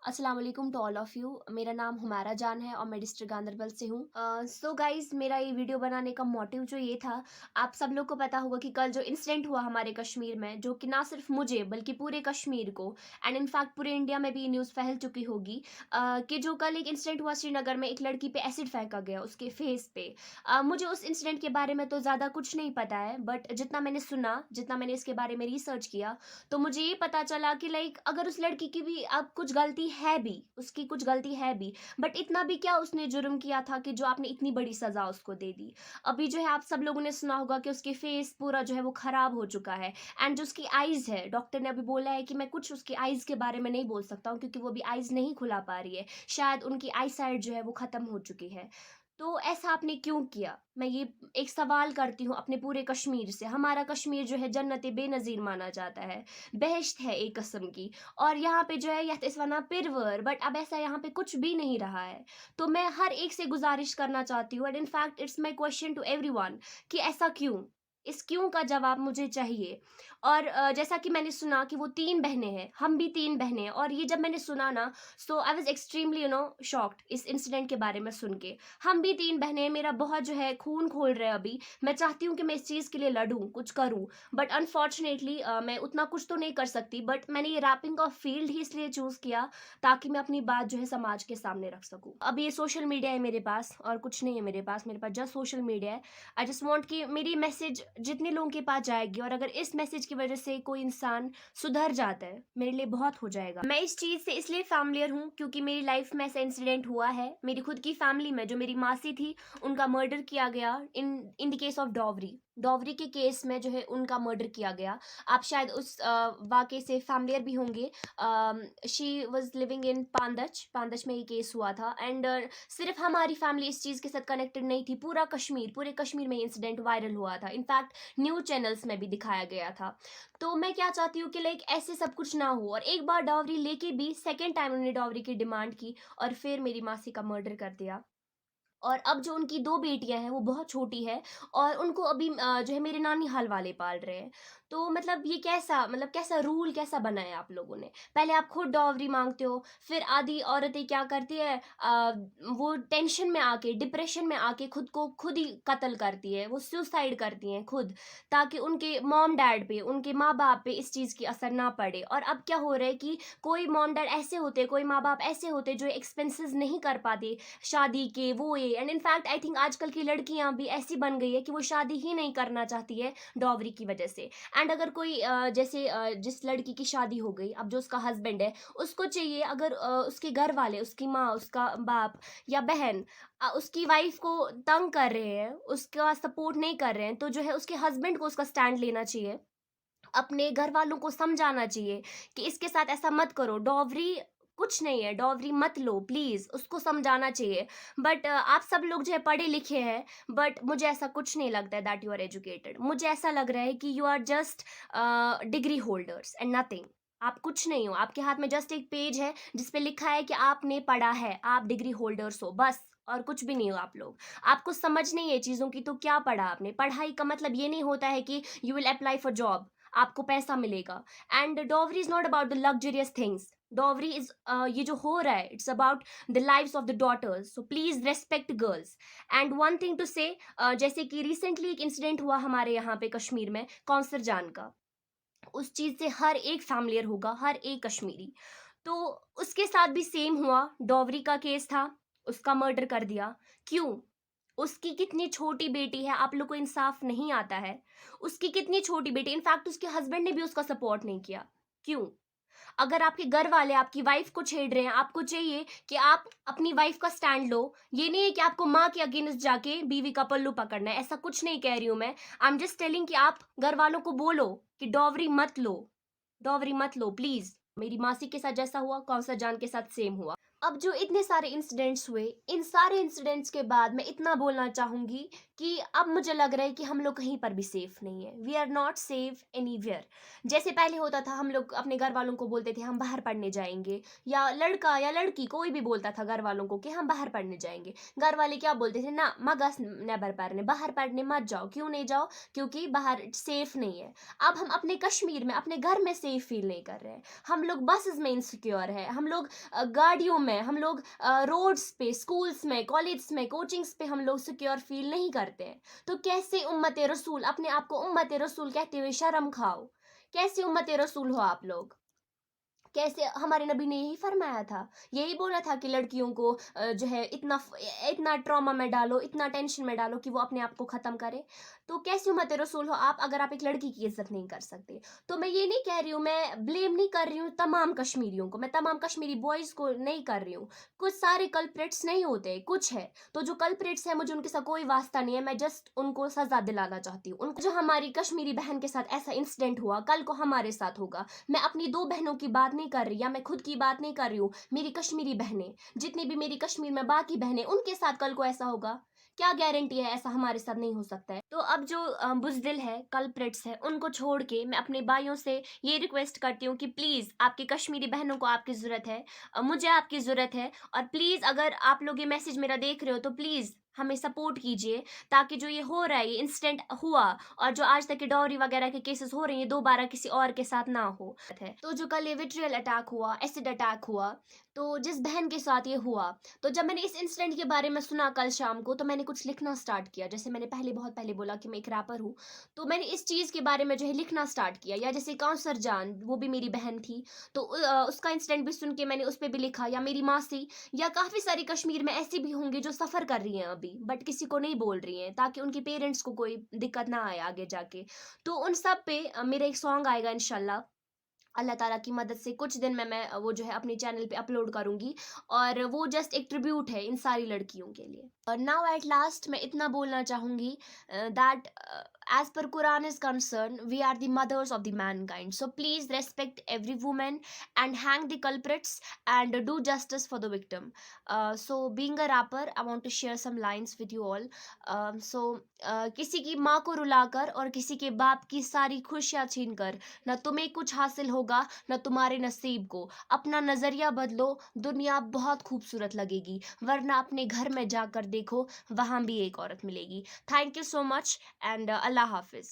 अस्सलाम वालेकुम to all of you. मेरा नाम हुमारा जान है और मैं डिस्ट्रिक्ट गांदरबल से हूँ। सो गाइज़, मेरा ये वीडियो बनाने का मोटिव जो ये था, आप सब लोग को पता होगा कि कल जो इंसिडेंट हुआ हमारे कश्मीर में, जो कि ना सिर्फ मुझे बल्कि पूरे कश्मीर को एंड इनफैक्ट पूरे इंडिया में भी ये न्यूज़ फैल चुकी होगी, कि जो कल एक इंसिडेंट हुआ श्रीनगर में, एक लड़की पे एसिड फेंका गया उसके फेस पे। मुझे उस इंसिडेंट के बारे में तो ज़्यादा कुछ नहीं पता है, बट जितना मैंने सुना, जितना मैंने इसके बारे में रिसर्च किया, तो मुझे ये पता चला कि लाइक अगर उस लड़की की भी अब कुछ गलती है भी, उसकी कुछ गलती है भी, बट इतना भी क्या उसने जुर्म किया था कि जो आपने इतनी बड़ी सज़ा उसको दे दी। अभी जो है आप सब लोगों ने सुना होगा कि उसके फेस पूरा जो है वो खराब हो चुका है एंड जो उसकी आईज़ है, डॉक्टर ने अभी बोला है कि मैं कुछ उसकी आईज़ के बारे में नहीं बोल सकता हूँ क्योंकि वो अभी आईज़ नहीं खुला पा रही है। शायद उनकी आई साइट जो है वो ख़त्म हो चुकी है। तो ऐसा आपने क्यों किया? मैं ये एक सवाल करती हूँ अपने पूरे कश्मीर से। हमारा कश्मीर जो है जन्नत बेनज़ीर माना जाता है, बेहेश्त है एक किस्म की, और यहाँ पे जो है यह पिरवर, बट अब ऐसा यहाँ पे कुछ भी नहीं रहा है। तो मैं हर एक से गुज़ारिश करना चाहती हूँ and in fact it's my question to everyone कि ऐसा क्यों? इस क्यों का जवाब मुझे चाहिए। और जैसा कि मैंने सुना कि वो 3 बहनें हैं, हम भी 3 बहनें हैं, और ये जब मैंने सुना ना, सो आई वाज़ एक्सट्रीमली शॉक्ड इस इंसिडेंट के बारे में सुन के। हम भी 3 बहनें हैं, मेरा बहुत जो है खून खोल रहा है अभी। मैं चाहती हूँ कि मैं इस चीज़ के लिए लड़ूँ, कुछ करूँ, बट अनफॉर्चुनेटली मैं उतना कुछ तो नहीं कर सकती, बट मैंने ये रैपिंग का फ़ील्ड ही इसलिए चूज़ किया ताकि मैं अपनी बात जो है समाज के सामने रख सकूँ। अब ये सोशल मीडिया है मेरे पास और कुछ नहीं है मेरे पास जस्ट सोशल मीडिया है। आई जस्ट वांट कि मेरी मैसेज जितने लोगों के पास जाएगी, और अगर इस मैसेज की वजह से कोई इंसान सुधर जाता है, मेरे लिए बहुत हो जाएगा। मैं इस चीज़ से इसलिए फ़ैमिलियर हूँ क्योंकि मेरी लाइफ़ में ऐसा इंसिडेंट हुआ है। मेरी खुद की फ़ैमिली में जो मेरी मासी थी, उनका मर्डर किया गया in in the case of dowry. Dowry के केस में जो है उनका मर्डर किया गया। आप शायद उस वाक़ये से फ़ैमिलियर भी होंगे। शी वाज़ लिविंग इन पांदच, पांदच में ये केस हुआ था एंड सिर्फ़ हमारी फ़ैमिली इस चीज़ के साथ कनेक्टेड नहीं थी, पूरे कश्मीर में ये इंसिडेंट वायरल हुआ था। इनफैक्ट न्यूज़ चैनल्स में भी दिखाया गया था। तो मैं क्या चाहती हूँ कि लाइक ऐसे सब कुछ ना हो, और एक बार डॉवरी लेके भी सेकंड टाइम उन्होंने डॉवरी की डिमांड की और फिर मेरी मासी का मर्डर कर दिया। और अब जो उनकी 2 बेटियाँ हैं, वो बहुत छोटी हैं और उनको अभी जो है मेरे नानी-हाल वाले पाल रहे हैं। तो मतलब ये कैसा, मतलब कैसा रूल कैसा बनाया आप लोगों ने? पहले आप खुद डॉवरी माँगते हो, फिर आधी औरतें क्या करती हैं, वो टेंशन में आके, डिप्रेशन में आके खुद को खुद ही कत्ल करती हैं, वो सुसाइड करती हैं खुद, ताकि उनके मॉम-डैड पे, उनके माँ-बाप पे इस चीज़ की असर ना पड़े। और अब क्या हो रहा है कि कोई मॉम-डैड ऐसे होते हैं, कोई माँ-बाप ऐसे होते हैं जो एक्सपेंसेस नहीं कर पाते शादी के, वो ये, एंड इनफैक्ट आई थिंक आजकल की लड़कियां भी ऐसी बन गई है कि वो शादी ही नहीं करना चाहती है डॉवरी की वजह से। एंड अगर कोई जैसे जिस लड़की की शादी हो गई, अब जो उसका हस्बैंड है, उसको चाहिए अगर उसके घर वाले, उसकी माँ, उसका बाप या बहन उसकी वाइफ को तंग कर रहे हैं, उसका सपोर्ट नहीं कर रहे हैं, तो जो है उसके हस्बैंड को उसका स्टैंड लेना चाहिए, अपने घर वालों को समझाना चाहिए कि इसके साथ ऐसा मत करो, डॉवरी कुछ नहीं है, डॉवरी मत लो प्लीज़, उसको समझाना चाहिए। बट आप सब लोग जो है पढ़े लिखे हैं, बट मुझे ऐसा कुछ नहीं लगता है दैट यू आर एजुकेटेड। मुझे ऐसा लग रहा है कि you are just degree holders and nothing. आप कुछ नहीं हो, आपके हाथ में जस्ट एक पेज है जिस पे लिखा है कि आपने पढ़ा है, आप डिग्री होल्डर्स हो, बस, और कुछ भी नहीं हो आप लोग। आपको समझ नहीं है चीज़ों की, तो क्या पढ़ा आपने? पढ़ाई का मतलब ये नहीं होता है कि you will apply for job, आपको पैसा मिलेगा। And dowry is not about the luxurious things. Dowry is ये जो हो रहा है, it's about the lives of the daughters, so please respect girls. And one thing to say, जैसे कि रिसेंटली एक इंसिडेंट हुआ हमारे यहाँ पे कश्मीर में, कौसर जान का, उस चीज से हर एक फैमिलियर होगा, हर एक कश्मीरी। तो उसके साथ भी सेम हुआ, डॉवरी का केस था, उसका मर्डर कर दिया। क्यों? उसकी कितनी छोटी बेटी है, आप लोग को इंसाफ नहीं आता है। उसकी कितनी छोटी बेटी, इनफैक्ट उसके हस्बैंड ने भी उसका सपोर्ट नहीं किया। क्यों? अगर आपके घर वाले आपकी वाइफ को छेड़ रहे हैं, आपको चाहिए कि आप अपनी वाइफ का स्टैंड लो। ये नहीं है कि आपको माँ के अगेंस्ट जाके बीवी का पल्लू पकड़ना है, ऐसा कुछ नहीं कह रही हूं मैं। आई एम जस्ट टेलिंग कि आप घर वालों को बोलो कि डॉवरी मत लो, डॉवरी मत लो प्लीज। मेरी मासी के साथ जैसा हुआ, कौसर जान के साथ सेम हुआ। अब जो इतने सारे इंसिडेंट्स हुए, इन सारे इंसिडेंट्स के बाद मैं इतना बोलना चाहूँगी कि अब मुझे लग रहा है कि हम लोग कहीं पर भी सेफ नहीं है। We are not safe anywhere. जैसे पहले होता था, हम लोग अपने घर वालों को बोलते थे हम बाहर पढ़ने जाएँगे, या लड़का या लड़की कोई भी बोलता था घर वालों को कि हम बाहर पढ़ने जाएँगे। घर वाले क्या बोलते थे, ना मगस नेबर पढ़ने, बाहर पढ़ने मत जाओ। क्यों नहीं जाओ? क्योंकि बाहर सेफ नहीं है। अब हम अपने कश्मीर में, अपने घर में सेफ फील नहीं कर रहे हैं। हम लोग बसेस में इनसिक्योर है, हम लोग गाड़ियों में, हम लोग रोड्स पे, स्कूल्स में, कॉलेज में, कोचिंग्स पे हम लोग सिक्योर फील नहीं करते हैं। तो कैसे उम्मत रसूल, अपने आप को उम्मत रसूल कहते हुए शर्म खाओ? कैसे उम्मत रसूल हो आप लोग? कैसे? हमारे नबी ने यही फरमाया था, यही बोला था कि लड़कियों को जो है इतना ट्रॉमा में डालो, इतना टेंशन में डालो कि वो अपने आप को ख़त्म करे। तो कैसे उम्मत रसूल हो आप अगर आप एक लड़की की इज़्ज़त नहीं कर सकते? तो मैं ये नहीं कह रही हूँ, मैं ब्लेम नहीं कर रही हूँ तमाम कश्मीरियों को, मैं तमाम कश्मीरी बॉयज़ को नहीं कर रही हूँ। कुछ सारे कल्प्रिट्स नहीं होते, कुछ है। तो जो कल्प्रिट्स हैं मुझे उनके साथ कोई वास्ता नहीं है, मैं जस्ट उनको सज़ा दिलाना चाहती हूँ। उनको, जो हमारी कश्मीरी बहन के साथ ऐसा इंसिडेंट हुआ, कल को हमारे साथ होगा। मैं अपनी 2 बहनों की बात नहीं कर रही, या मैं खुद की बात नहीं कर रही हूँ। मेरी कश्मीरी बहनें, जितनी भी मेरी कश्मीर में बाकी बहनें, उनके साथ कल को ऐसा होगा। क्या गारंटी है ऐसा हमारे साथ नहीं हो सकता है? तो अब जो बुज़दिल है, कल्प्रिट्स है, उनको छोड़ के मैं अपने भाइयों से ये रिक्वेस्ट करती हूँ कि प्लीज़ आपकी कश्मीरी बहनों को आपकी ज़रूरत है, मुझे आपकी ज़रूरत है, और प्लीज़ अगर आप लोग ये मैसेज मेरा देख रहे हो तो प्लीज़ हमें सपोर्ट कीजिए, ताकि जो ये हो रहा है, ये इंसिडेंट हुआ और जो आज तक के डॉरी वगैरह के केसेस हो रहे हैं, ये दोबारा किसी और के साथ ना हो। है। तो जो कल ये विट्रियल अटैक हुआ, एसिड अटैक हुआ, तो जिस बहन के साथ ये हुआ, तो जब मैंने इस इंसिडेंट के बारे में सुना कल शाम को, तो मैंने कुछ लिखना स्टार्ट किया। जैसे मैंने बहुत पहले बोला कि मैं एक रैपर हूँ, तो मैंने इस चीज़ के बारे में जो है लिखना स्टार्ट किया। या जैसे काउंसर जान, वो भी मेरी बहन थी, तो उसका इंसिडेंट भी सुन के मैंने उस पे भी लिखा, या मेरी मासी, या काफ़ी सारी कश्मीर में ऐसी भी होंगी जो सफ़र कर रही हैं अभी, बट किसी को नहीं बोल रही हैं, ताकि उनके पेरेंट्स को कोई दिक्कत ना आए आगे जाके। तो उन सब पे मेरा एक सॉन्ग आएगा इंशाल्लाह। अल्लाह ताला की मदद से कुछ दिन में मैं वो जो है अपने चैनल पे अपलोड करूँगी, और वो जस्ट एक ट्रिब्यूट है इन सारी लड़कियों के लिए। और नाउ एट लास्ट मैं इतना बोलना चाहूँगी that as per Quran is concern, we are the mothers of the mankind, so please respect every woman and hang the culprits and do justice for the victim. So being a rapper, I want to share some lines with you all. So किसी की माँ को रुलाकर और किसी के बाप की सारी खुशियाँ छीनकर ना तुम्हें कुछ हासिल होगा, ना तुम्हारे नसीब को। अपना नज़रिया बदलो, दुनिया बहुत खूबसूरत लगेगी, वरना अपने घर में जाकर देखो, वहाँ भी एक औरत मिलेगी। Thank you so much, and Allah हाफ़िज़।